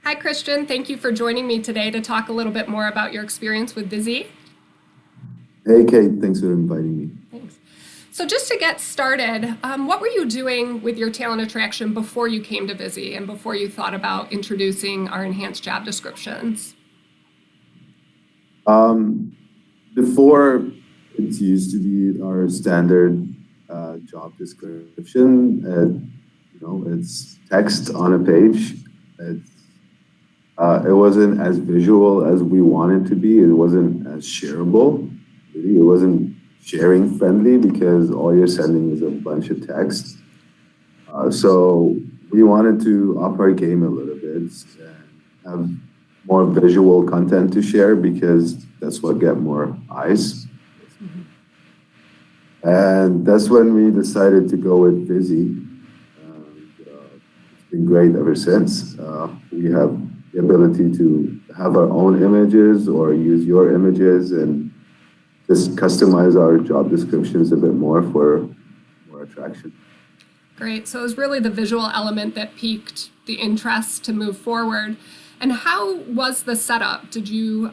Hi, Christian. Thank you for joining me today to talk a little bit more about your experience with VIZI. Hey Kate, thanks for inviting me. Thanks. So just to get started, what were you doing with your talent attraction before you came to VIZI and before you thought about introducing our enhanced job descriptions? Um, Before, it used to be our standard job description. It's text on a page. It wasn't as visual as we wanted to be. It wasn't as shareable. Really. It wasn't sharing friendly because all you're sending is a bunch of text. So we wanted to up our game a little bit and have more visual content to share because that's what get more eyes. And that's when we decided to go with VIZI. It's been great ever since. We have the ability to have our own images or use your images and just customize our job descriptions a bit more for more attraction. Great. So it was really the visual element that piqued the interest to move forward. And how was the setup? You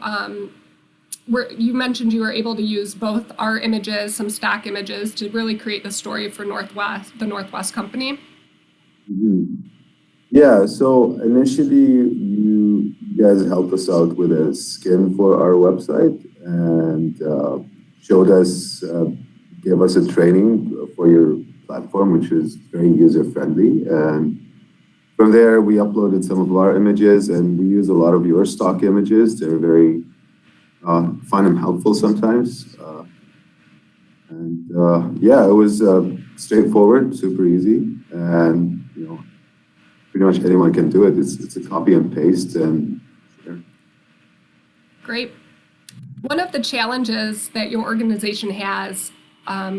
mentioned you were able to use both our images, some stock images, to really create the story for the Northwest company. Mhm. Yeah, so initially you guys helped us out with a skin for our website and showed us, gave us a training for your platform, which was very user friendly. And from there, we uploaded some of our images and we use a lot of your stock images. They're very fun and helpful sometimes. Yeah, it was straightforward, super easy, and pretty much anyone can do it. It's a copy and paste and share. Great. One of the challenges that your organization has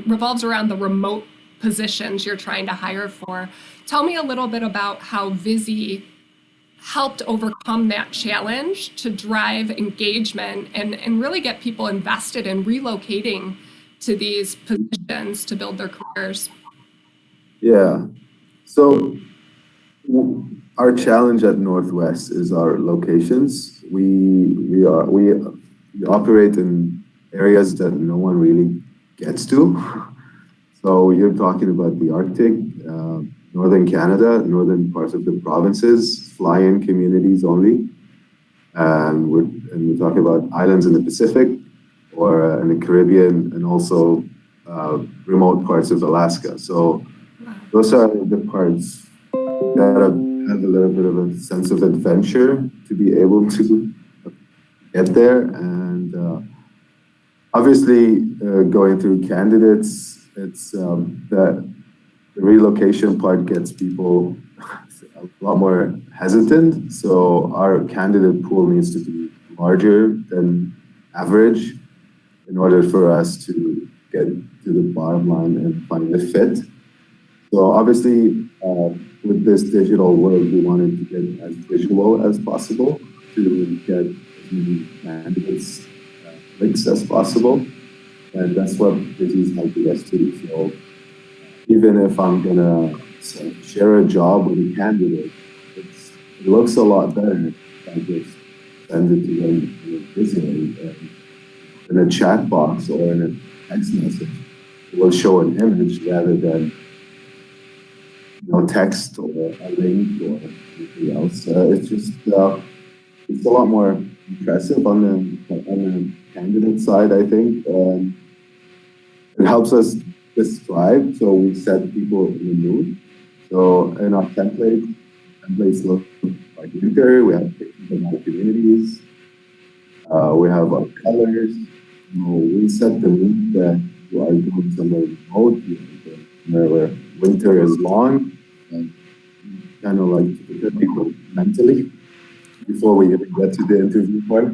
revolves around the remote positions you're trying to hire for. Tell me a little bit about how VIZI helped overcome that challenge to drive engagement and really get people invested in relocating to these positions to build their careers. Yeah. So our challenge at Northwest is our locations. We operate in areas that no one really gets to. So you're talking about the Arctic, northern Canada, northern parts of the provinces, fly-in communities only, and we're talking about islands in the Pacific or in the Caribbean, and also remote parts of Alaska. So those are the parts gotta have a little bit of a sense of adventure to be able to get there. And obviously, going through candidates, it's the relocation part gets people a lot more hesitant. So our candidate pool needs to be larger than average in order for us to get to the bottom line and find a fit. So obviously, with this digital world, we wanted to get as visual as possible to get as many candidates clicks as possible, and that's what this is helping us do. So even if I'm gonna share a job with a candidate, it looks a lot better if I just send it to them visually in a chat box or in a text message. It will show an image rather than text or a link or anything else. It's a lot more impressive on the candidate side, I think. It helps us describe, so we set people in the mood. So in our templates look like winter. We have pictures of our communities. We have our colors. We set the mood that you are going somewhere remote, where winter is long, and kind of like to prepare people mentally before we even get to the interview part.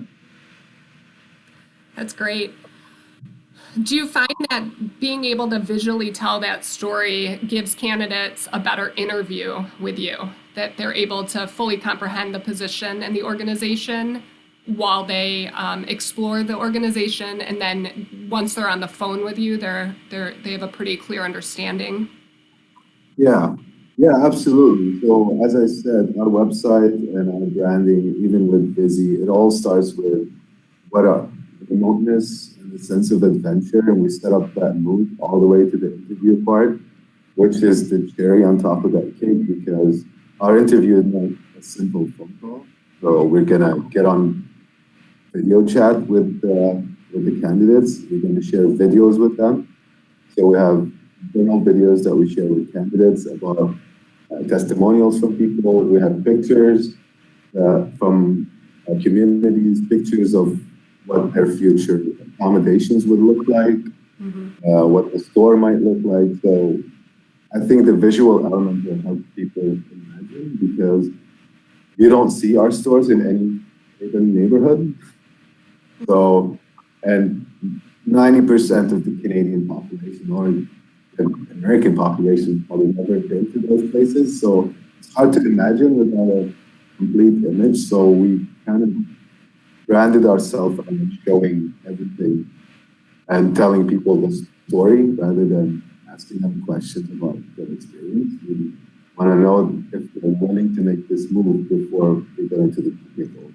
That's great. Do you find that being able to visually tell that story gives candidates a better interview with you, that they're able to fully comprehend the position and the organization while they explore the organization, and then once they're on the phone with you, they have a pretty clear understanding? Yeah. Yeah, absolutely. So as I said, our website and our branding, even with VIZI, it all starts with what a remoteness and a sense of adventure, and we set up that mood all the way to the interview part, which is the cherry on top of that cake, because our interview is not a simple phone call. So we're gonna get on video chat with the candidates. We're gonna share videos with them. So we have demo videos that we share with candidates about testimonials from people. We have pictures from communities, pictures of what their future accommodations would look like, what the store might look like. So I think the visual element will help people imagine, because you don't see our stores in any urban neighborhood. So, and 90% of the Canadian population or the American population probably never been to those places. So it's hard to imagine without a complete image. So we kind of branded ourselves on showing everything and telling people the story rather than asking them questions about their experience. We want to know if they're willing to make this move before we go into the technical.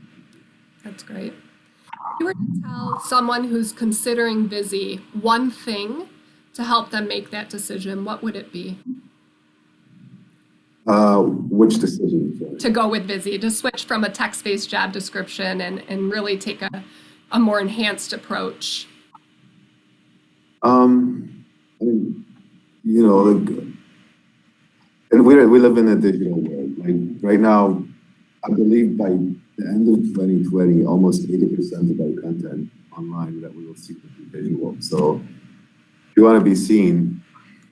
That's great. If you were to tell someone who's considering VIZI one thing to help them make that decision, what would it be? Which decision? Sorry. To go with VIZI, to switch from a text-based job description and really take a more enhanced approach. I mean, you know, like, and we live in a digital world. Like right now, I believe by the end of 2020, almost 80% of our content online that we will see will be visual. So if you want to be seen,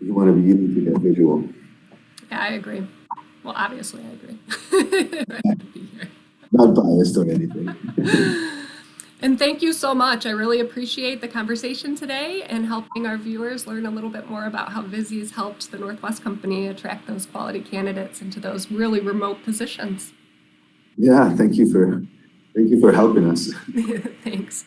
you want to be, you need to get visual. Yeah, I agree. Well, obviously, I agree. I'd be here. Not biased or anything. And thank you so much. I really appreciate the conversation today and helping our viewers learn a little bit more about how VIZIs helped the Northwest Company attract those quality candidates into those really remote positions. Yeah, thank you for helping us. Thanks.